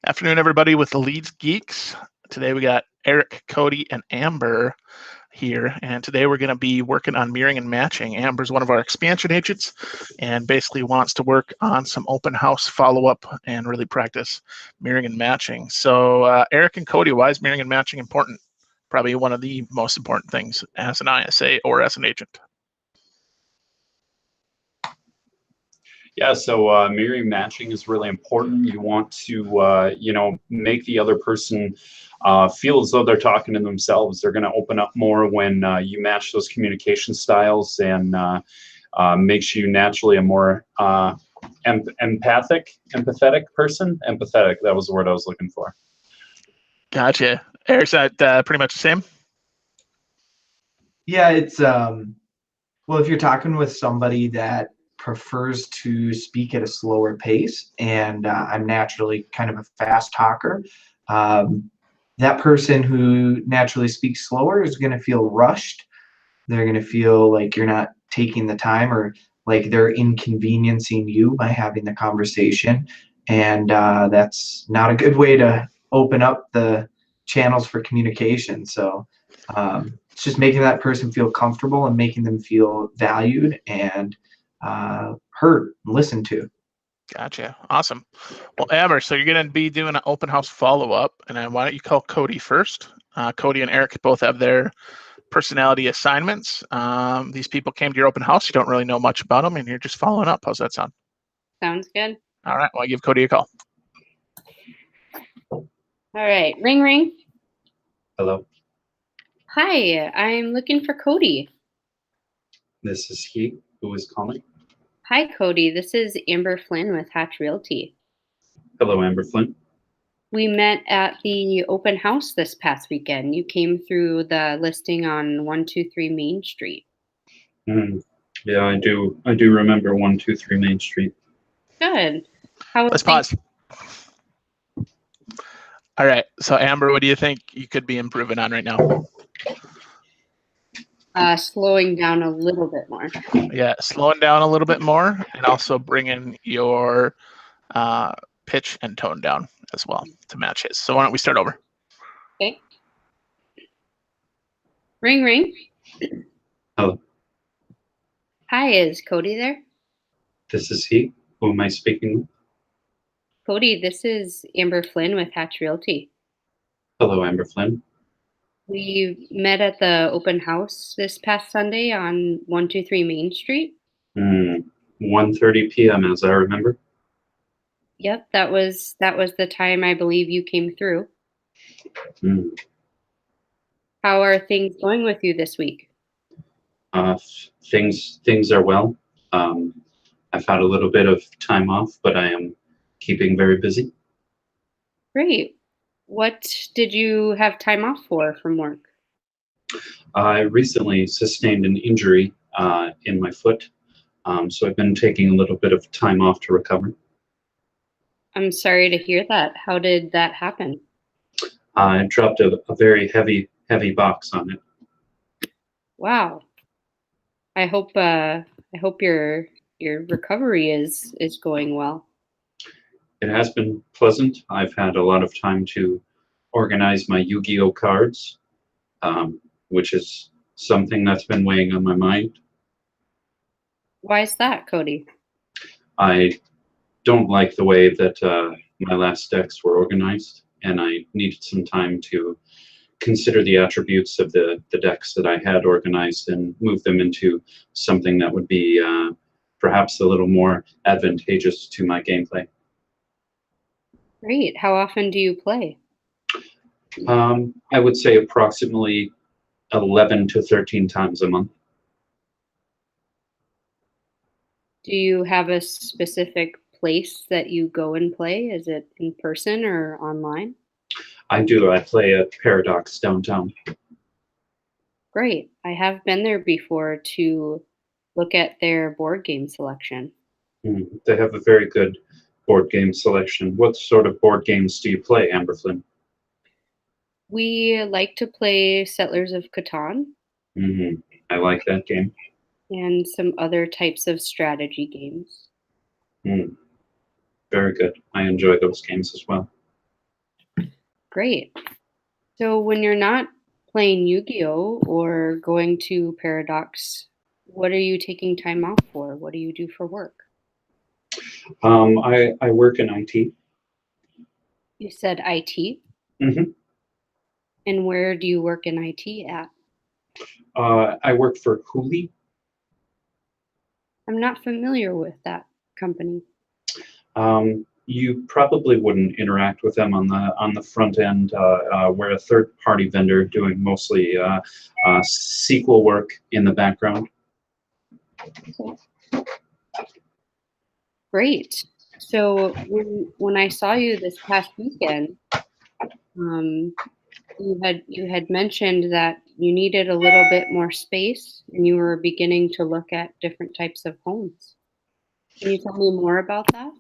Afternoon, everybody, with the Leeds Geeks. Today we got Eric, Cody, and Amber here, and today we're going to be working on mirroring and matching. Amber's one of our expansion agents and basically wants to work on some open house follow-up and really practice mirroring and matching. So Eric and Cody, why is mirroring and matching important? Probably one of the most important things as an ISA or as an agent. Yeah, so mirroring matching is really important. You want to, make the other person feel as though they're talking to themselves. They're going to open up more when you match those communication styles, and makes you naturally a more empathetic person. Empathetic, that was the word I was looking for. Gotcha. Eric's that pretty much the same? Yeah, it's well, if you're talking with somebody that prefers to speak at a slower pace, and I'm naturally kind of a fast talker, that person who naturally speaks slower is going to feel rushed. They're going to feel like you're not taking the time, or like they're inconveniencing you by having the conversation, and that's not a good way to open up the channels for communication. So it's just making that person feel comfortable and making them feel valued and heard and listened to. Gotcha. Awesome. Well, Amber, so you're going to be doing an open house follow-up, and then why don't you call Cody first? Cody and Eric both have their personality assignments. These people came to your open house. You don't really know much about them, and you're just following up. How's that sound? Sounds good. All right. Well, I give Cody a call. All right. Ring, ring. Hello, Hi, I'm looking for Cody. this is he who is calling. Hi, Cody. This is Amber Flynn with Hatch Realty. Hello, Amber Flynn. We met at the open house this past weekend. You came through the listing on 123 Main Street. Yeah, I do remember 123 Main Street. Good. How Let's pause. All right. So, Amber, what do you think you could be improving on right now? Slowing down a little bit more. Yeah, slowing down a little bit more, and also bringing your pitch and tone down as well to match his. So why don't we start over? Okay. Ring, ring. Hello, Hi, is Cody there? this is he. Who am I speaking with? Cody, this is Amber Flynn with Hatch Realty. Hello, Amber Flynn. We met at the open house this past Sunday on 123 Main Street. 1:30 p.m. as I remember. Yep, that was the time I believe you came through. Mm. How are things going with you this week? Things are well. I've had a little bit of time off, but I am keeping very busy. Great. What did you have time off for from work? I recently sustained an injury in my foot, so I've been taking a little bit of time off to recover. I'm sorry to hear that. How did that happen? I dropped a very heavy box on it. Wow. I hope your recovery is going well. It has been pleasant. I've had a lot of time to organize my Yu-Gi-Oh cards, which is something that's been weighing on my mind. Why is that, Cody? I don't like the way that my last decks were organized, and I needed some time to consider the attributes of the decks that I had organized and move them into something that would be perhaps a little more advantageous to my gameplay. Great. How often do you play? I would say approximately 11 to 13 times a month. Do you have a specific place that you go and play? Is it in person or online? I do. I play at Paradox downtown. Great. I have been there before to look at their board game selection. They have a very good board game selection. What sort of board games do you play, Amber Flynn? We like to play Settlers of Catan I like that game. and some other types of strategy games. Very good. I enjoy those games as well. Great. So when you're not playing Yu-Gi-Oh or going to Paradox, what are you taking time off for? What do you do for work? I work in IT. You said IT. Mhm. And where do you work in IT at? I work for Hooli. I'm not familiar with that company. You probably wouldn't interact with them on the front end. We're a third-party vendor doing mostly SQL work in the background. Great. So when I saw you this past weekend, um, you had mentioned that you needed a little bit more space and you were beginning to look at different types of homes. Can you tell me more about that?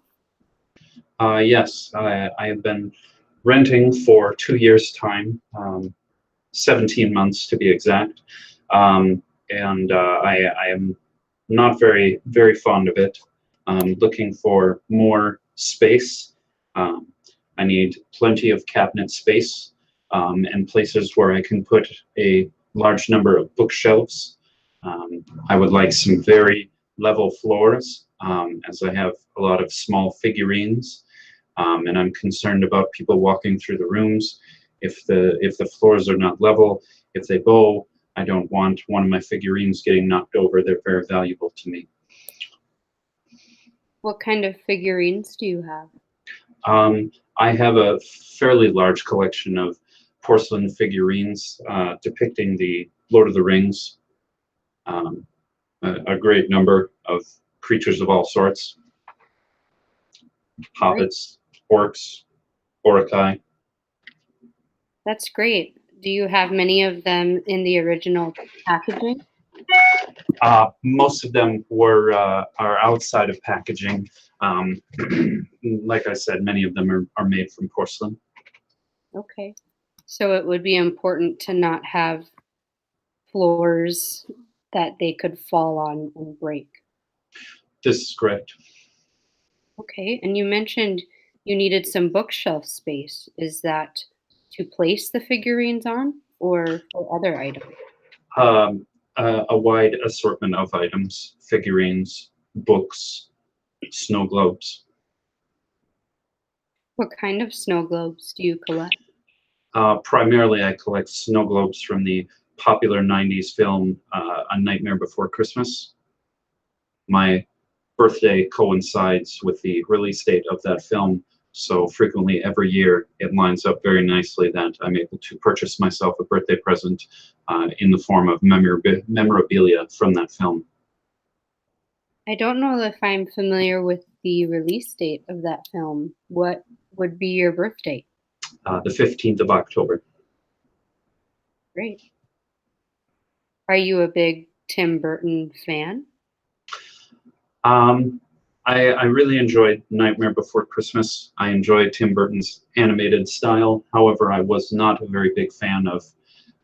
Yes, I have been renting for 2 years' time, 17 months to be exact, and I am not very fond of it. Looking for more space. Um, I need plenty of cabinet space and places where I can put a large number of bookshelves. I would like some very level floors, as I have a lot of small figurines, and I'm concerned about people walking through the rooms. If the floors are not level, if they bow, I don't want one of my figurines getting knocked over. They're very valuable to me. What kind of figurines do you have? I have a fairly large collection of porcelain figurines depicting the Lord of the Rings, um, a great number of creatures of all sorts, Great. hobbits, orcs, Orokai. That's great. Do you have many of them in the original packaging? Most of them are outside of packaging. Um, like I said, many of them are made from porcelain. Okay. So it would be important to not have floors that they could fall on and break. This is correct. Okay. And you mentioned you needed some bookshelf space. Is that to place the figurines on or for other items? Um, a wide assortment of items, figurines, books, snow globes. What kind of snow globes do you collect? Primarily, I collect snow globes from the popular 90s film A Nightmare Before Christmas. My birthday coincides with the release date of that film, so frequently every year it lines up very nicely that I'm able to purchase myself a birthday present in the form of memorabilia from that film. I don't know if I'm familiar with the release date of that film. What would be your birthday? The 15th of October. Great. Are you a big Tim Burton fan? Um, I really enjoyed Nightmare Before Christmas. I enjoyed Tim Burton's animated style. However, I was not a very big fan of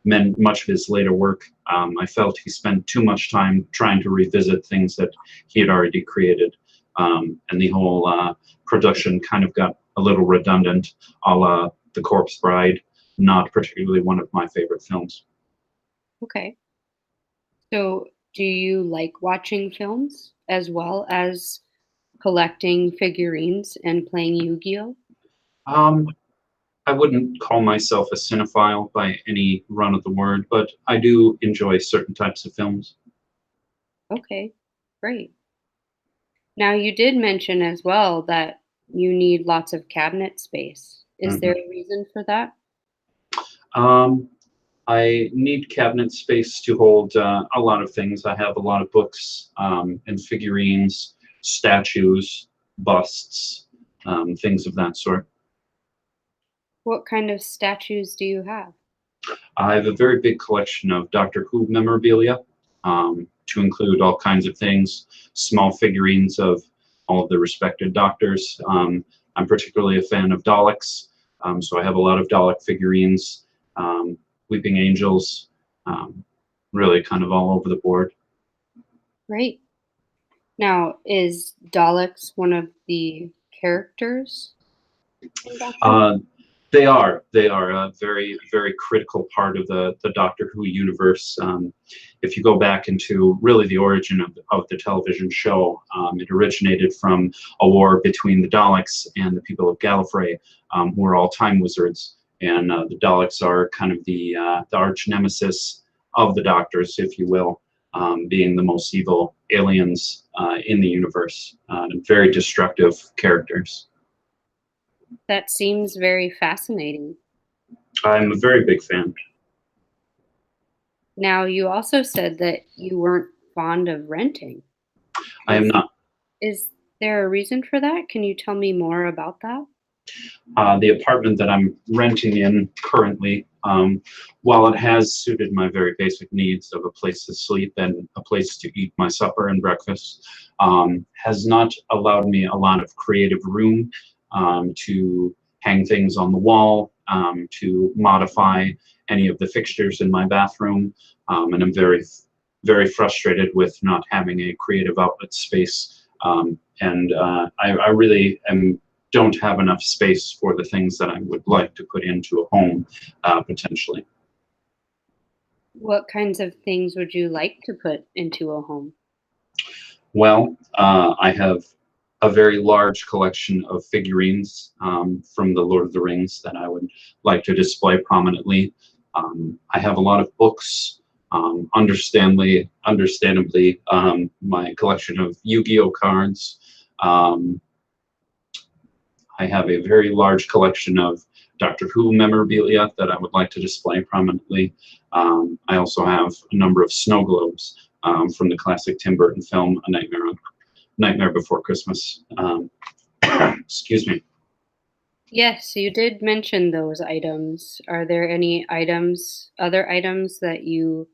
much of his later work. I felt he spent too much time trying to revisit things that he had already created. And the whole production kind of got a little redundant, a la The Corpse Bride, not particularly one of my favorite films. Okay. So, do you like watching films as well as collecting figurines and playing Yu-Gi-Oh? Um, I wouldn't call myself a cinephile by any run of the word, but I do enjoy certain types of films. Okay, great. Now, you did mention as well that you need lots of cabinet space. Is there Mhm. a reason for that? Um, I need cabinet space to hold a lot of things. I have a lot of books and figurines, statues, busts, things of that sort. What kind of statues do you have? I have a very big collection of Doctor Who memorabilia, to include all kinds of things, small figurines of all of the respected doctors. I'm particularly a fan of Daleks, so I have a lot of Dalek figurines, um, Weeping Angels, um, really kind of all over the board. Great. Now, is Daleks one of the characters in Doctor Who? Uh, They are. They are a very, very critical part of the Doctor Who universe. If you go back into really the origin of the television show, it originated from a war between the Daleks and the people of Gallifrey, who are all time wizards. And the Daleks are kind of the arch nemesis of the Doctors, if you will, being the most evil aliens in the universe, and very destructive characters. That seems very fascinating. I'm a very big fan. Now, you also said that you weren't fond of renting. I am not. Is there a reason for that? Can you tell me more about that? The apartment that I'm renting in currently, while it has suited my very basic needs of a place to sleep and a place to eat my supper and breakfast, has not allowed me a lot of creative room to hang things on the wall, to modify any of the fixtures in my bathroom, and I'm very, very frustrated with not having a creative outlet space. I really don't have enough space for the things that I would like to put into a home, potentially. What kinds of things would you like to put into a home? Well, I have a very large collection of figurines from the Lord of the Rings that I would like to display prominently. I have a lot of books. Understandably, my collection of Yu-Gi-Oh cards. I have a very large collection of Doctor Who memorabilia that I would like to display prominently. I also have a number of snow globes from the classic Tim Burton film, A Nightmare Before Christmas. Excuse me. Yes, you did mention those items. Are there any other items that you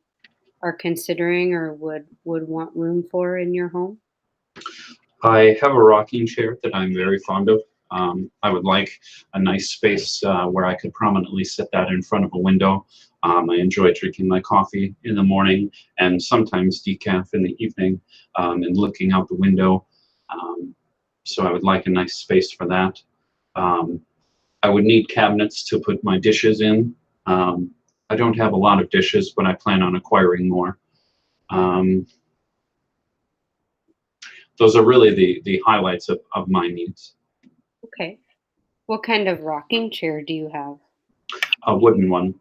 are considering or would want room for in your home? I have a rocking chair that I'm very fond of. I would like a nice space where I could prominently sit that in front of a window. I enjoy drinking my coffee in the morning and sometimes decaf in the evening, and looking out the window. So I would like a nice space for that. I would need cabinets to put my dishes in. I don't have a lot of dishes, but I plan on acquiring more. Those are really the highlights of my needs. Okay. What kind of rocking chair do you have? A wooden one.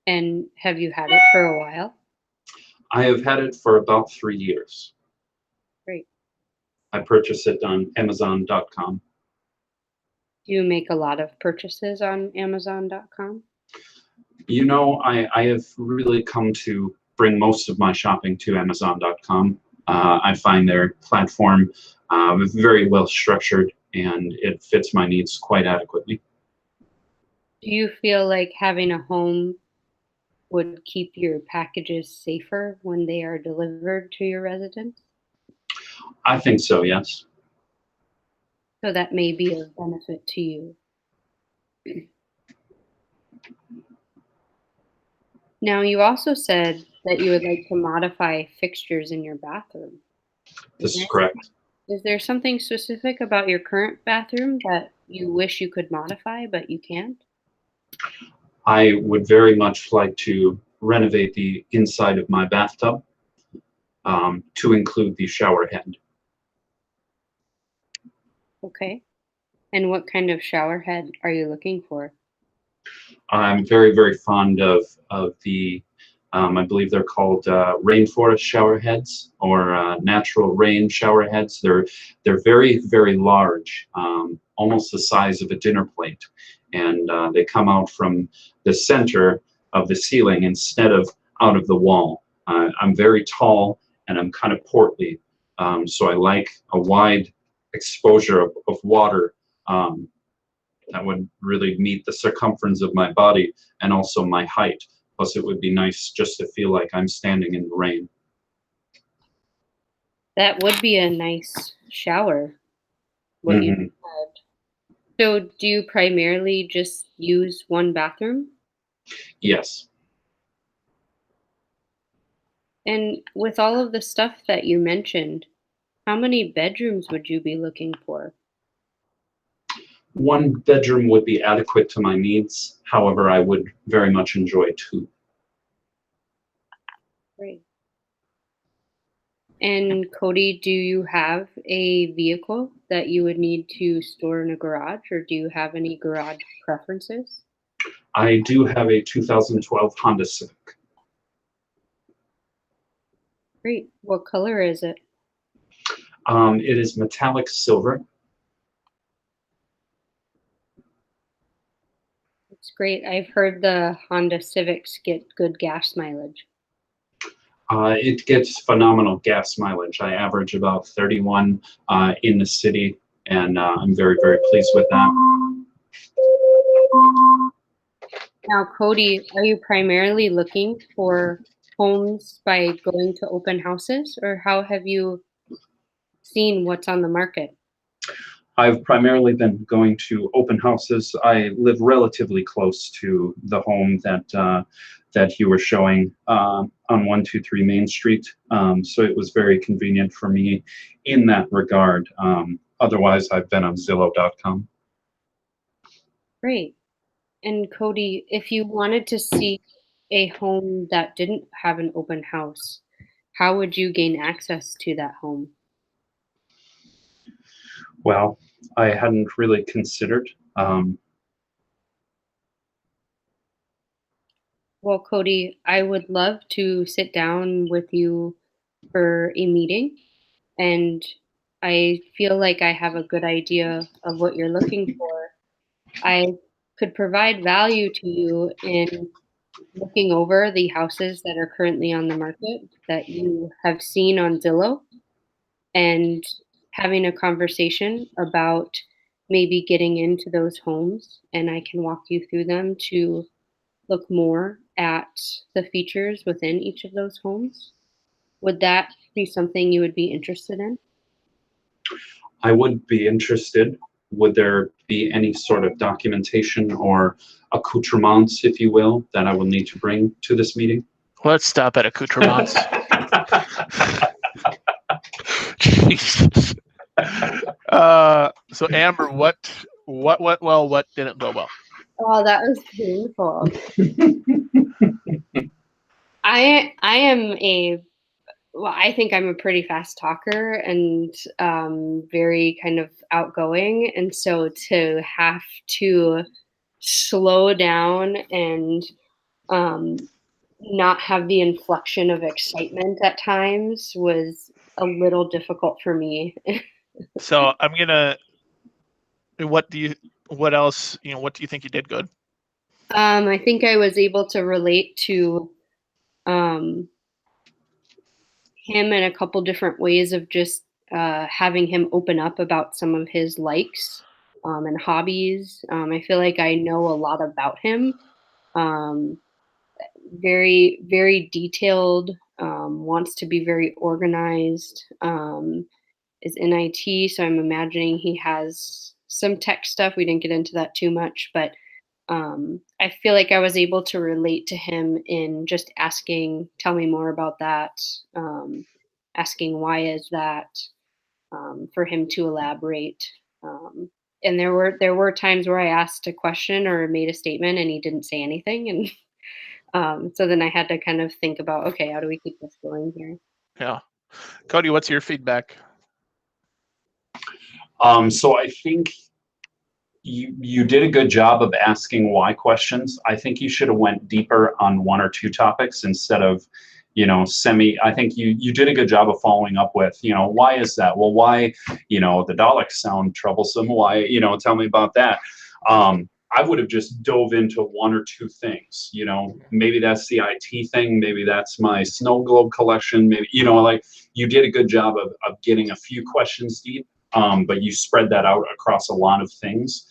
And have you had it for a while? I have had it for about 3 years. Great. I purchased it on Amazon.com. Do you make a lot of purchases on Amazon.com? You know, I have really come to bring most of my shopping to Amazon.com. I find their platform very well structured and it fits my needs quite adequately. Do you feel like having a home would keep your packages safer when they are delivered to your residence? I think so, yes. So that may be of benefit to you. Now, you also said that you would like to modify fixtures in your bathroom. This is correct. Is there something specific about your current bathroom that you wish you could modify, but you can't? I would very much like to renovate the inside of my bathtub to include the shower head. Okay. And what kind of shower head are you looking for? I'm very, very fond of the, I believe they're called rainforest shower heads or natural rain shower heads. They're very, very large, almost the size of a dinner plate, and they come out from the center of the ceiling instead of out of the wall. I'm very tall and I'm kind of portly, so I like a wide exposure of water. That would really meet the circumference of my body and also my height. Plus, it would be nice just to feel like I'm standing in the rain. That would be a nice shower, what you described. So, do you primarily just use one bathroom? Yes. And with all of the stuff that you mentioned, how many bedrooms would you be looking for? one bedroom would be adequate to my needs. However, I would very much enjoy two. Great. And Cody, do you have a vehicle that you would need to store in a garage, or do you have any garage preferences? I do have a 2012 Honda Civic. Great. What color is it? It is metallic silver. It's great. I've heard the Honda Civics get good gas mileage. It gets phenomenal gas mileage. I average about 31 in the city, and I'm very, very pleased with that. Now, Cody, are you primarily looking for homes by going to open houses, or how have you seen what's on the market? I've primarily been going to open houses. I live relatively close to the home that you were showing on 123 Main Street, so it was very convenient for me in that regard. Otherwise, I've been on Zillow.com. Great. And Cody, if you wanted to see a home that didn't have an open house, how would you gain access to that home? Well, I hadn't really considered. Well, Cody, I would love to sit down with you for a meeting, and I feel like I have a good idea of what you're looking for. I could provide value to you in looking over the houses that are currently on the market that you have seen on Zillow and having a conversation about maybe getting into those homes. And I can walk you through them to look more at the features within each of those homes. Would that be something you would be interested in? I would be interested. Would there be any sort of documentation or accoutrements, if you will, that I will need to bring to this meeting? Let's stop at accoutrements. Jesus. So Amber, what went well? What didn't go well? Oh, that was painful. I think I'm a pretty fast talker and very kind of outgoing. And so to have to slow down and not have the inflection of excitement at times was a little difficult for me. So I'm gonna. What else? What do you think you did good? I think I was able to relate to him in a couple different ways of just having him open up about some of his likes and hobbies. I feel like I know a lot about him. Very, very detailed, wants to be very organized, is in IT. So I'm imagining he has some tech stuff. We didn't get into that too much, but I feel like I was able to relate to him in just asking, tell me more about that, asking why is that, for him to elaborate. And there were times where I asked a question or made a statement and he didn't say anything, and so then I had to kind of think about, okay, how do we keep this going here? Yeah, Cody, what's your feedback? So I think you did a good job of asking why questions. I think you should have went deeper on one or two topics instead of, I think you did a good job of following up with, why is that? Well, why, the Daleks sound troublesome. Why, tell me about that. I would have just dove into one or two things, maybe that's the IT thing. Maybe that's my snow globe collection. Maybe, like you did a good job of getting a few questions deep. But you spread that out across a lot of things,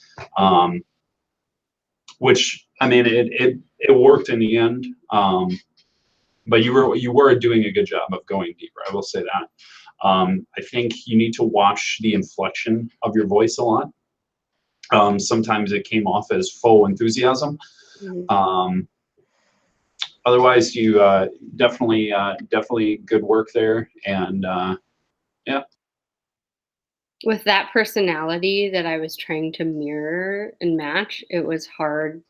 which I mean, it worked in the end. But you were doing a good job of going deeper. I will say that. I think you need to watch the inflection of your voice a lot. Sometimes it came off as faux enthusiasm. Mm-hmm. Otherwise, you definitely good work there, and yeah. with that personality that I was trying to mirror and match, it was hard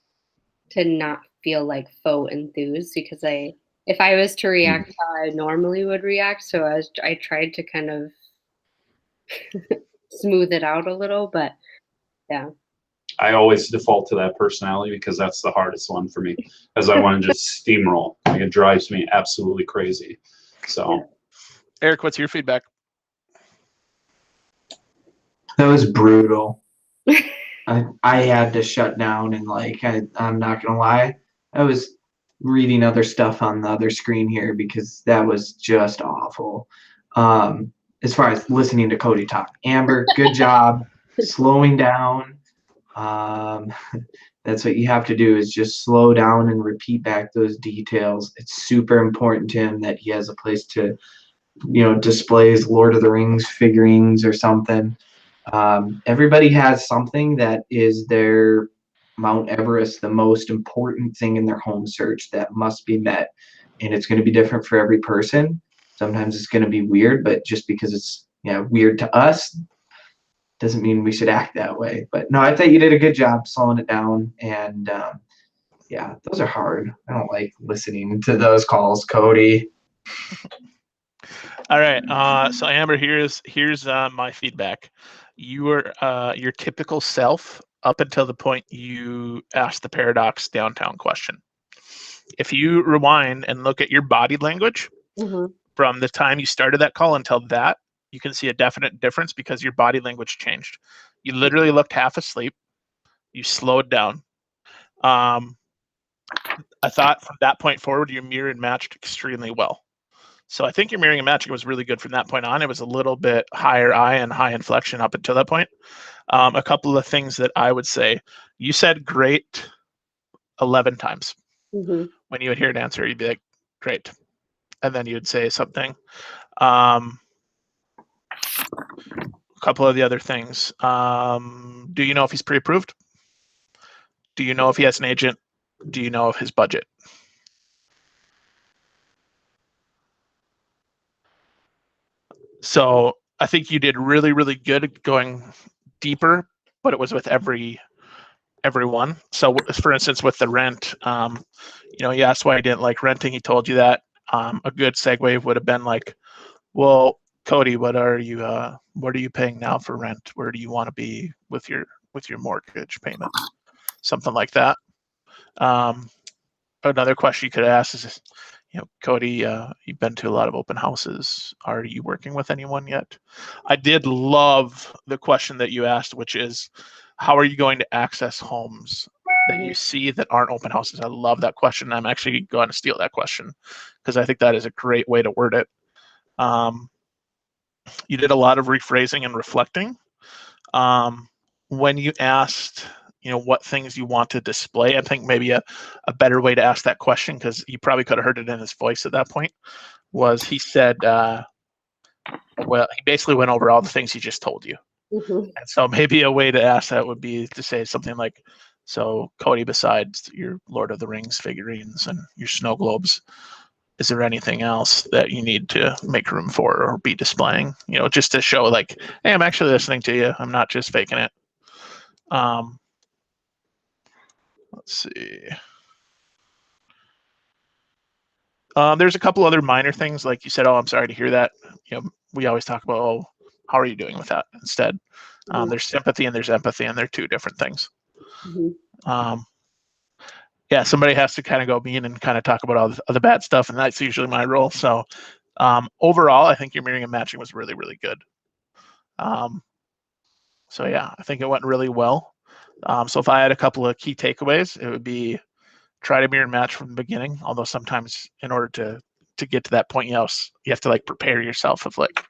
to not feel like faux enthused because if I was to react how I normally would react, so I tried to kind of smooth it out a little, but yeah. I always default to that personality because that's the hardest one for me, as I want to just steamroll. Like, it drives me absolutely crazy. So, Eric, what's your feedback? That was brutal. I had to shut down and I'm not gonna lie, I was reading other stuff on the other screen here because that was just awful. As far as listening to Cody talk, Amber, good job slowing down. That's what you have to do, is just slow down and repeat back those details. It's super important to him that he has a place to, display his Lord of the Rings figurines or something. Everybody has something that is their Mount Everest, the most important thing in their home search that must be met. And it's going to be different for every person. Sometimes it's going to be weird, but just because it's weird to us doesn't mean we should act that way. But no, I thought you did a good job slowing it down. And yeah, those are hard. I don't like listening to those calls, Cody. All right. So Amber, here's my feedback. You were your typical self up until the point you asked the Paradox Downtown question. If you rewind and look at your body language from the time you started that call until that, you can see a definite difference because your body language changed. You literally looked half asleep. You slowed down. I thought from that point forward, you mirrored and matched extremely well. So I think your mirroring and matching was really good from that point on. It was a little bit higher I and high inflection up until that point. A couple of things that I would say. You said great 11 times. When you would hear an answer, you'd be like, great. And then you'd say something. A couple of the other things. Do you know if he's pre-approved? Do you know if he has an agent? Do you know of his budget? So I think you did really, really good going deeper, but it was with everyone. So for instance, with the rent, you asked why he didn't like renting. He told you that. A good segue would have been like, well, Cody, what are you paying now for rent? Where do you want to be with your mortgage payment? Something like that. Another question you could ask is, Cody, you've been to a lot of open houses. Are you working with anyone yet? I did love the question that you asked, which is, how are you going to access homes that you see that aren't open houses? I love that question. I'm actually going to steal that question because I think that is a great way to word it. You did a lot of rephrasing and reflecting. When you asked, what things you want to display, I think maybe a better way to ask that question, because you probably could have heard it in his voice at that point, was he said, well, he basically went over all the things he just told you. And so maybe a way to ask that would be to say something like, so Cody, besides your Lord of the Rings figurines and your snow globes, is there anything else that you need to make room for or be displaying? Just to show like, hey, I'm actually listening to you. I'm not just faking it. Let's see. There's a couple other minor things, like you said, oh, I'm sorry to hear that. We always talk about, oh, how are you doing with that instead? There's sympathy and there's empathy, and they're two different things. Yeah, somebody has to kind of go mean and kind of talk about all the bad stuff, and that's usually my role. So overall, I think your mirroring and matching was really, really good. So yeah, I think it went really well. So if I had a couple of key takeaways, it would be try to mirror and match from the beginning. Although sometimes in order to get to that point, you have to like prepare yourself of like,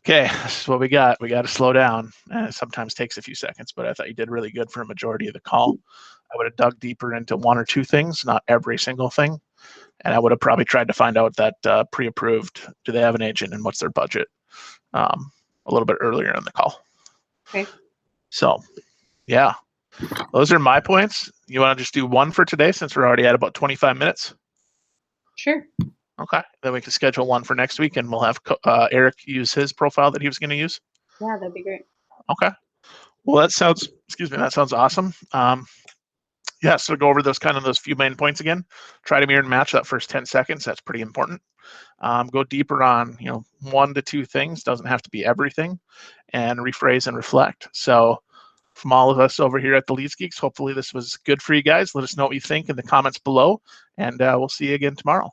okay, this is what we got. We got to slow down. And it sometimes takes a few seconds, but I thought you did really good for a majority of the call. I would have dug deeper into one or two things, not every single thing. And I would have probably tried to find out that pre-approved, do they have an agent and what's their budget a little bit earlier in the call. Okay. So, yeah, those are my points. You want to just do one for today since we're already at about 25 minutes? Sure. Okay. Then we can schedule one for next week, and we'll have Eric use his profile that he was going to use. Yeah, that'd be great. Okay. Well, that sounds awesome. Yeah, so go over those few main points again. Try to mirror and match that first 10 seconds. That's pretty important. Go deeper on, 1 to 2 things. Doesn't have to be everything. And rephrase and reflect. So from all of us over here at the Leads Geeks, hopefully this was good for you guys. Let us know what you think in the comments below, and we'll see you again tomorrow.